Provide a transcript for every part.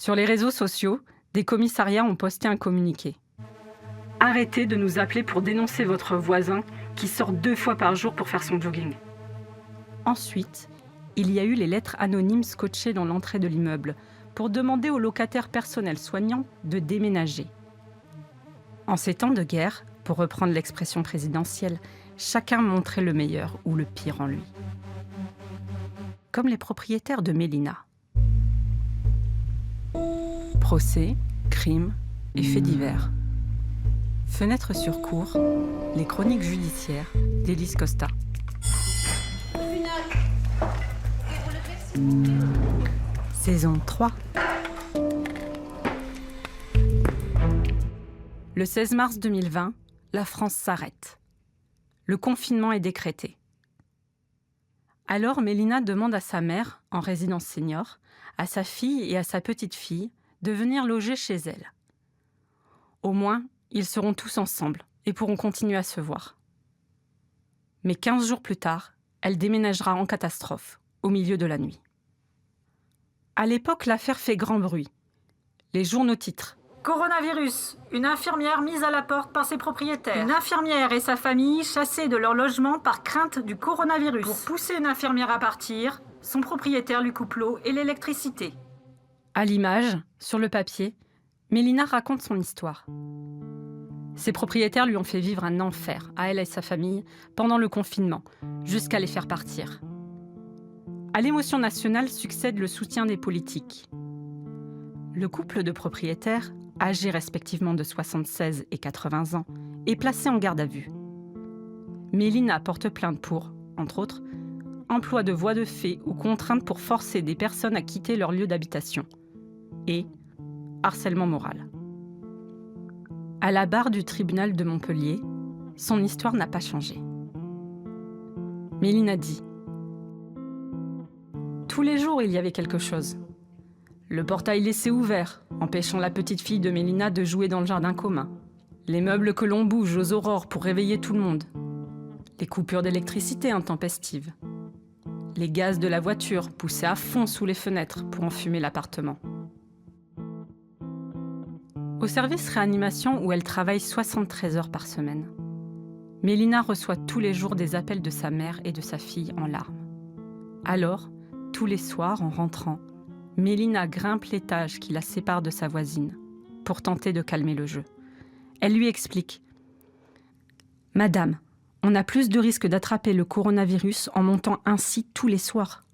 Sur les réseaux sociaux, des commissariats ont posté un communiqué. Arrêtez de nous appeler pour dénoncer votre voisin qui sort 2 fois par jour pour faire son jogging. Ensuite, il y a eu les lettres anonymes scotchées dans l'entrée de l'immeuble pour demander aux locataires personnels soignants de déménager. En ces temps de guerre, pour reprendre l'expression présidentielle, chacun montrait le meilleur ou le pire en lui. Comme les propriétaires de Mélina. Procès, crimes et faits divers. Fenêtre sur cour, les chroniques judiciaires d'Élise Costa. Saison 3. Le 16 mars 2020, la France s'arrête. Le confinement est décrété. Alors Mélina demande à sa mère, en résidence senior, à sa fille et à sa petite-fille de venir loger chez elle. Au moins, ils seront tous ensemble et pourront continuer à se voir. Mais 15 jours plus tard, elle déménagera en catastrophe, au milieu de la nuit. À l'époque, l'affaire fait grand bruit. Les journaux titrent « Coronavirus, une infirmière mise à la porte par ses propriétaires. Une infirmière et sa famille chassées de leur logement par crainte du coronavirus. Pour pousser une infirmière à partir, son propriétaire lui coupe l'eau et l'électricité. » À l'image, sur le papier, Mélina raconte son histoire. Ses propriétaires lui ont fait vivre un enfer, à elle et sa famille, pendant le confinement, jusqu'à les faire partir. À l'émotion nationale succède le soutien des politiques. Le couple de propriétaires, âgés respectivement de 76 et 80 ans, est placé en garde à vue. Mélina porte plainte pour, entre autres, emploi de voies de fait ou contraintes pour forcer des personnes à quitter leur lieu d'habitation et harcèlement moral. À la barre du tribunal de Montpellier, son histoire n'a pas changé. Mélina dit « Tous les jours, il y avait quelque chose. Le portail laissé ouvert, empêchant la petite fille de Mélina de jouer dans le jardin commun. Les meubles que l'on bouge aux aurores pour réveiller tout le monde. Les coupures d'électricité intempestives. Les gaz de la voiture poussés à fond sous les fenêtres pour enfumer l'appartement. » Au service réanimation où elle travaille 73 heures par semaine, Mélina reçoit tous les jours des appels de sa mère et de sa fille en larmes. Alors, tous les soirs, en rentrant, Mélina grimpe l'étage qui la sépare de sa voisine pour tenter de calmer le jeu. Elle lui explique « Madame, on a plus de risques d'attraper le coronavirus en montant ainsi tous les soirs. »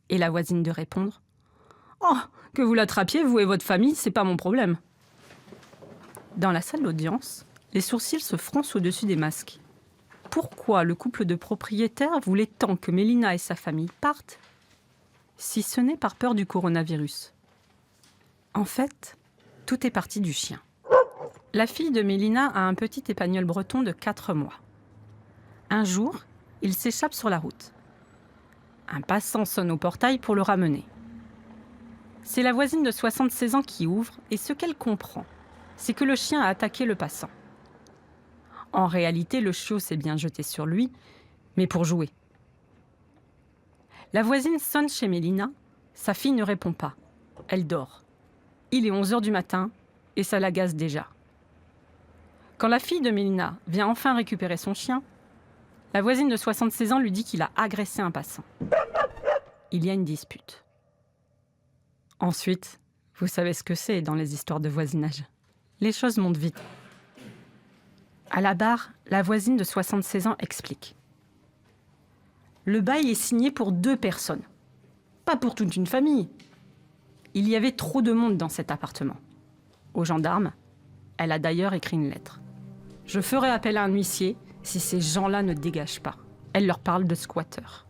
Et la voisine de répondre « Oh, que vous l'attrapiez, vous et votre famille, c'est pas mon problème. » Dans la salle d'audience, les sourcils se froncent au-dessus des masques. Pourquoi le couple de propriétaires voulait tant que Mélina et sa famille partent, si ce n'est par peur du coronavirus? En fait, tout est parti du chien. La fille de Mélina a un petit épagneul breton de 4 mois. Un jour, il s'échappe sur la route. Un passant sonne au portail pour le ramener. C'est la voisine de 76 ans qui ouvre et ce qu'elle comprend, c'est que le chien a attaqué le passant. En réalité, le chiot s'est bien jeté sur lui, mais pour jouer. La voisine sonne chez Mélina, sa fille ne répond pas. Elle dort. Il est 11h du matin et ça l'agace déjà. Quand la fille de Mélina vient enfin récupérer son chien, la voisine de 76 ans lui dit qu'il a agressé un passant. Il y a une dispute. Ensuite, vous savez ce que c'est dans les histoires de voisinage. Les choses montent vite. À la barre, la voisine de 76 ans explique. Le bail est signé pour 2 personnes, pas pour toute une famille. Il y avait trop de monde dans cet appartement. Aux gendarmes, elle a d'ailleurs écrit une lettre. Je ferai appel à un huissier si ces gens-là ne dégagent pas. Elle leur parle de squatteurs.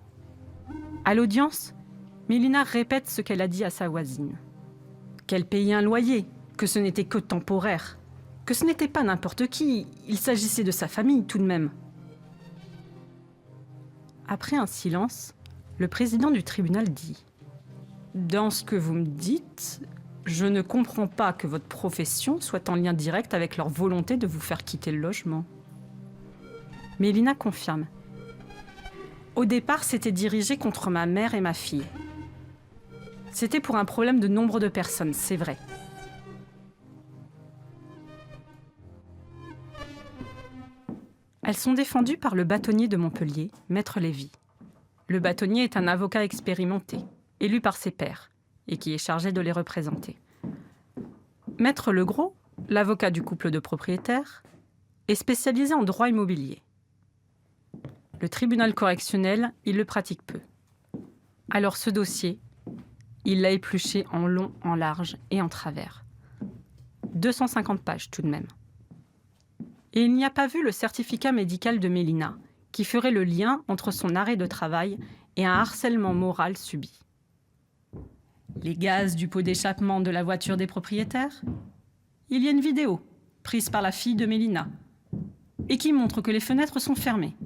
À l'audience, Mélina répète ce qu'elle a dit à sa voisine. Qu'elle payait un loyer, que ce n'était que temporaire, que ce n'était pas n'importe qui, il s'agissait de sa famille tout de même. Après un silence, le président du tribunal dit « Dans ce que vous me dites, je ne comprends pas que votre profession soit en lien direct avec leur volonté de vous faire quitter le logement. » Mélina confirme. Au départ, c'était dirigé contre ma mère et ma fille. C'était pour un problème de nombre de personnes, c'est vrai. Elles sont défendues par le bâtonnier de Montpellier, Maître Lévy. Le bâtonnier est un avocat expérimenté, élu par ses pairs, et qui est chargé de les représenter. Maître Legros, l'avocat du couple de propriétaires, est spécialisé en droit immobilier. Le tribunal correctionnel, il le pratique peu. Alors ce dossier, il l'a épluché en long, en large et en travers. 250 pages tout de même. Et il n'y a pas vu le certificat médical de Mélina, qui ferait le lien entre son arrêt de travail et un harcèlement moral subi. Les gaz du pot d'échappement de la voiture des propriétaires ? Il y a une vidéo, prise par la fille de Mélina, et qui montre que les fenêtres sont fermées.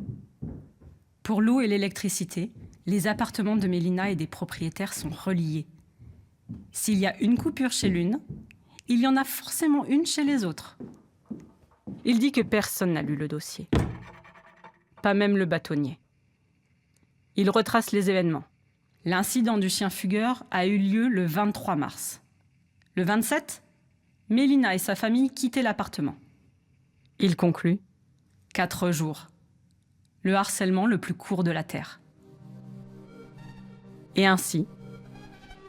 Pour l'eau et l'électricité, les appartements de Mélina et des propriétaires sont reliés. S'il y a une coupure chez l'une, il y en a forcément une chez les autres. Il dit que personne n'a lu le dossier. Pas même le bâtonnier. Il retrace les événements. L'incident du chien fugueur a eu lieu le 23 mars. Le 27, Mélina et sa famille quittaient l'appartement. Il conclut 4 jours. Le harcèlement le plus court de la Terre. Et ainsi,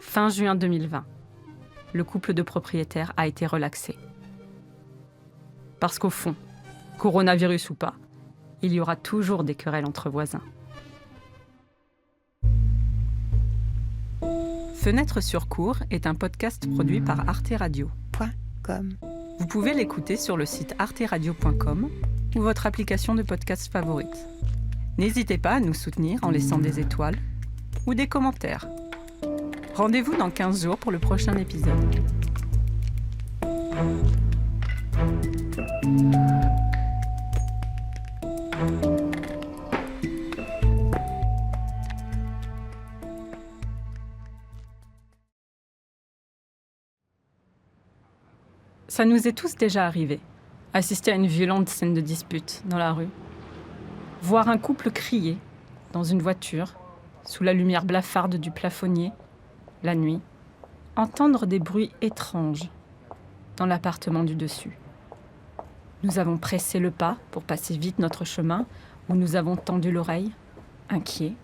fin juin 2020, le couple de propriétaires a été relaxé. Parce qu'au fond, coronavirus ou pas, il y aura toujours des querelles entre voisins. Fenêtre sur cour est un podcast produit par Arte Radio.com. Vous pouvez l'écouter sur le site arteradio.com ou votre application de podcast favorite. N'hésitez pas à nous soutenir en laissant des étoiles ou des commentaires. Rendez-vous dans 15 jours pour le prochain épisode. Ça nous est tous déjà arrivé, assister à une violente scène de dispute dans la rue. Voir un couple crier dans une voiture, sous la lumière blafarde du plafonnier, la nuit. Entendre des bruits étranges dans l'appartement du dessus. Nous avons pressé le pas pour passer vite notre chemin, où nous avons tendu l'oreille, inquiets.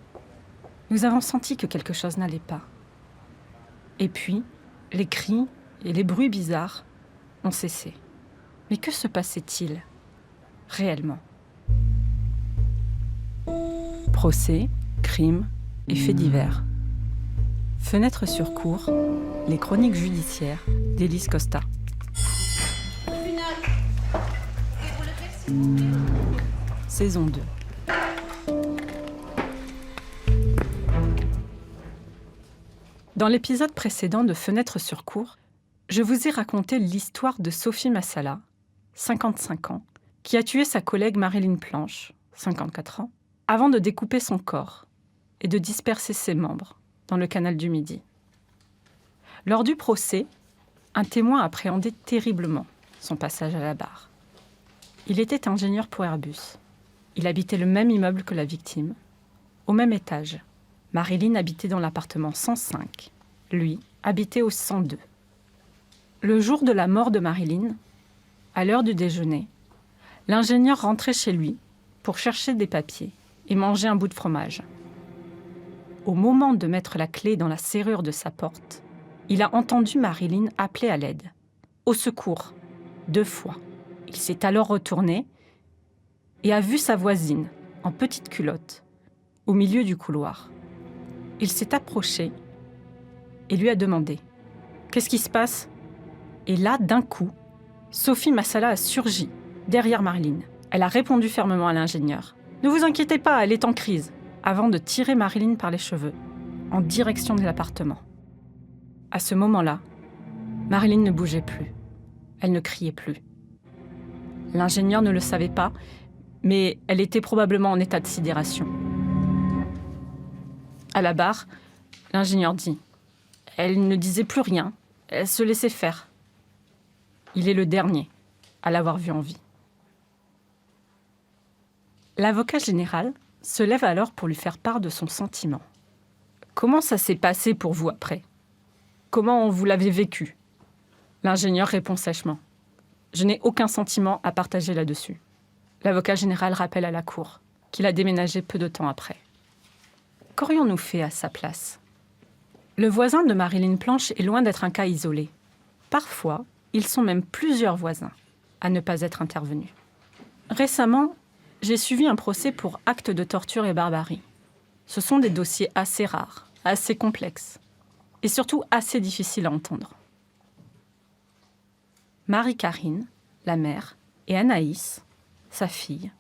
Nous avons senti que quelque chose n'allait pas. Et puis, les cris et les bruits bizarres ont cessé. Mais que se passait-il réellement ? Procès, crimes et faits divers. Fenêtre sur cour, les chroniques judiciaires d'Élise Costa. Saison 2. Dans l'épisode précédent de Fenêtre sur cour, je vous ai raconté l'histoire de Sophie Massala, 55 ans, qui a tué sa collègue Marilyn Planche, 54 ans, avant de découper son corps et de disperser ses membres dans le canal du Midi. Lors du procès, un témoin appréhendait terriblement son passage à la barre. Il était ingénieur pour Airbus. Il habitait le même immeuble que la victime, au même étage. Marilyn habitait dans l'appartement 105. Lui habitait au 102. Le jour de la mort de Marilyn, à l'heure du déjeuner, l'ingénieur rentrait chez lui pour chercher des papiers et manger un bout de fromage. Au moment de mettre la clé dans la serrure de sa porte, il a entendu Marilyn appeler à l'aide. Au secours, 2 fois. Il s'est alors retourné et a vu sa voisine, en petite culotte, au milieu du couloir. Il s'est approché et lui a demandé « Qu'est-ce qui se passe ?» Et là, d'un coup, Sophie Massala a surgi, derrière Marilyn. Elle a répondu fermement à l'ingénieur « Ne vous inquiétez pas, elle est en crise », avant de tirer Marilyn par les cheveux, en direction de l'appartement. À ce moment-là, Marilyn ne bougeait plus. Elle ne criait plus. L'ingénieur ne le savait pas, mais elle était probablement en état de sidération. À la barre, l'ingénieur dit « Elle ne disait plus rien, elle se laissait faire. » Il est le dernier à l'avoir vue en vie. L'avocat général se lève alors pour lui faire part de son sentiment. « Comment ça s'est passé pour vous après ? comment vous l'avez vécu ?» L'ingénieur répond sèchement. « Je n'ai aucun sentiment à partager là-dessus. » L'avocat général rappelle à la cour qu'il a déménagé peu de temps après. Qu'aurions-nous fait à sa place ? Le voisin de Marilyn Planche est loin d'être un cas isolé. Parfois, ils sont même plusieurs voisins à ne pas être intervenus. Récemment, j'ai suivi un procès pour actes de torture et barbarie. Ce sont des dossiers assez rares, assez complexes et surtout assez difficiles à entendre. Marie-Karine, la mère, et Anaïs, sa fille,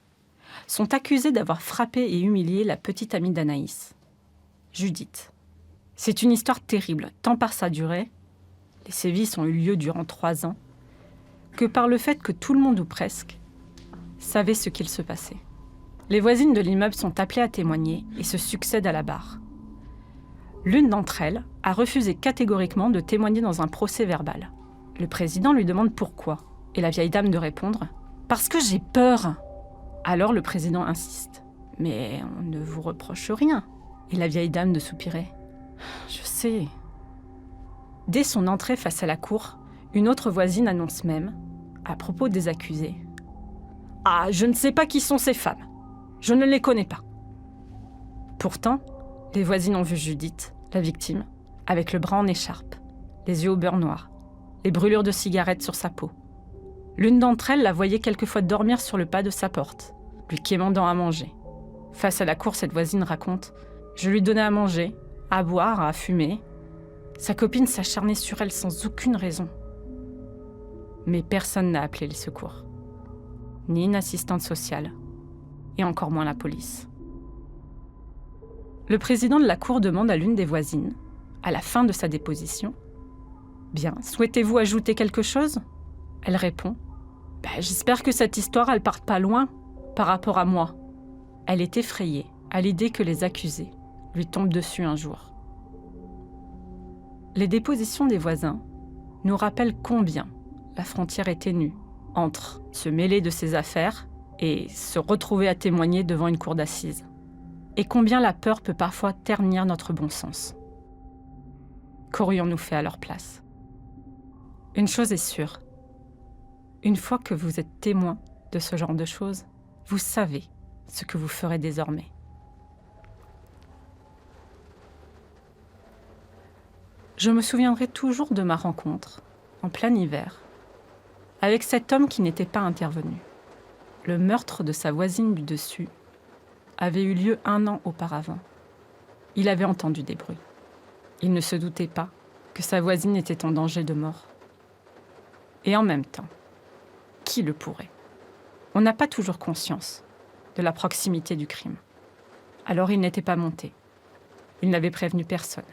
sont accusées d'avoir frappé et humilié la petite amie d'Anaïs, Judith. C'est une histoire terrible, tant par sa durée, les sévices ont eu lieu durant 3 ans, que par le fait que tout le monde ou presque savait ce qu'il se passait. Les voisines de l'immeuble sont appelées à témoigner et se succèdent à la barre. L'une d'entre elles a refusé catégoriquement de témoigner dans un procès verbal. Le président lui demande pourquoi, et la vieille dame de répondre « Parce que j'ai peur !» Alors le président insiste « Mais on ne vous reproche rien !» Et la vieille dame de soupirer « Je sais !» Dès son entrée face à la cour, une autre voisine annonce même, à propos des accusés « Ah, je ne sais pas qui sont ces femmes. Je ne les connais pas. » Pourtant, les voisines ont vu Judith, la victime, avec le bras en écharpe, les yeux au beurre noir, les brûlures de cigarettes sur sa peau. L'une d'entre elles la voyait quelquefois dormir sur le pas de sa porte, lui quémandant à manger. Face à la cour, cette voisine raconte « Je lui donnais à manger, à boire, à fumer. Sa copine s'acharnait sur elle sans aucune raison. » Mais personne n'a appelé les secours. Ni une assistante sociale, et encore moins la police. Le président de la cour demande à l'une des voisines, à la fin de sa déposition, « Bien, souhaitez-vous ajouter quelque chose ?» Elle répond, « J'espère que cette histoire, elle parte pas loin par rapport à moi. » Elle est effrayée à l'idée que les accusés lui tombent dessus un jour. Les dépositions des voisins nous rappellent combien la frontière est ténue entre se mêler de ses affaires et se retrouver à témoigner devant une cour d'assises. Et combien la peur peut parfois ternir notre bon sens. Qu'aurions-nous fait à leur place ? Une chose est sûre. Une fois que vous êtes témoin de ce genre de choses, vous savez ce que vous ferez désormais. Je me souviendrai toujours de ma rencontre, en plein hiver, avec cet homme qui n'était pas intervenu. Le meurtre de sa voisine du dessus avait eu lieu 1 an auparavant. Il avait entendu des bruits. Il ne se doutait pas que sa voisine était en danger de mort. Et en même temps, qui le pourrait ? On n'a pas toujours conscience de la proximité du crime. Alors il n'était pas monté. Il n'avait prévenu personne.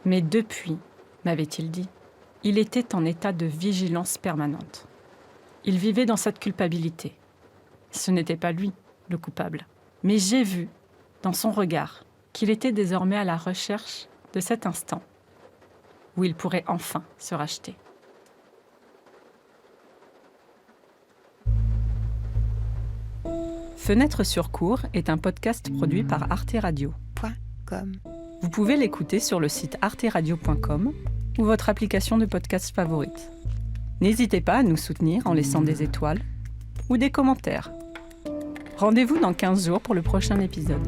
Mais depuis, m'avait-il dit, il était en état de vigilance permanente. Il vivait dans cette culpabilité. Ce n'était pas lui, le coupable. Mais j'ai vu, dans son regard, qu'il était désormais à la recherche de cet instant où il pourrait enfin se racheter. Fenêtre sur cour est un podcast produit par Arte Radio. Vous pouvez l'écouter sur le site arteradio.com ou votre application de podcast favorite. N'hésitez pas à nous soutenir en laissant des étoiles ou des commentaires. Rendez-vous dans 15 jours pour le prochain épisode.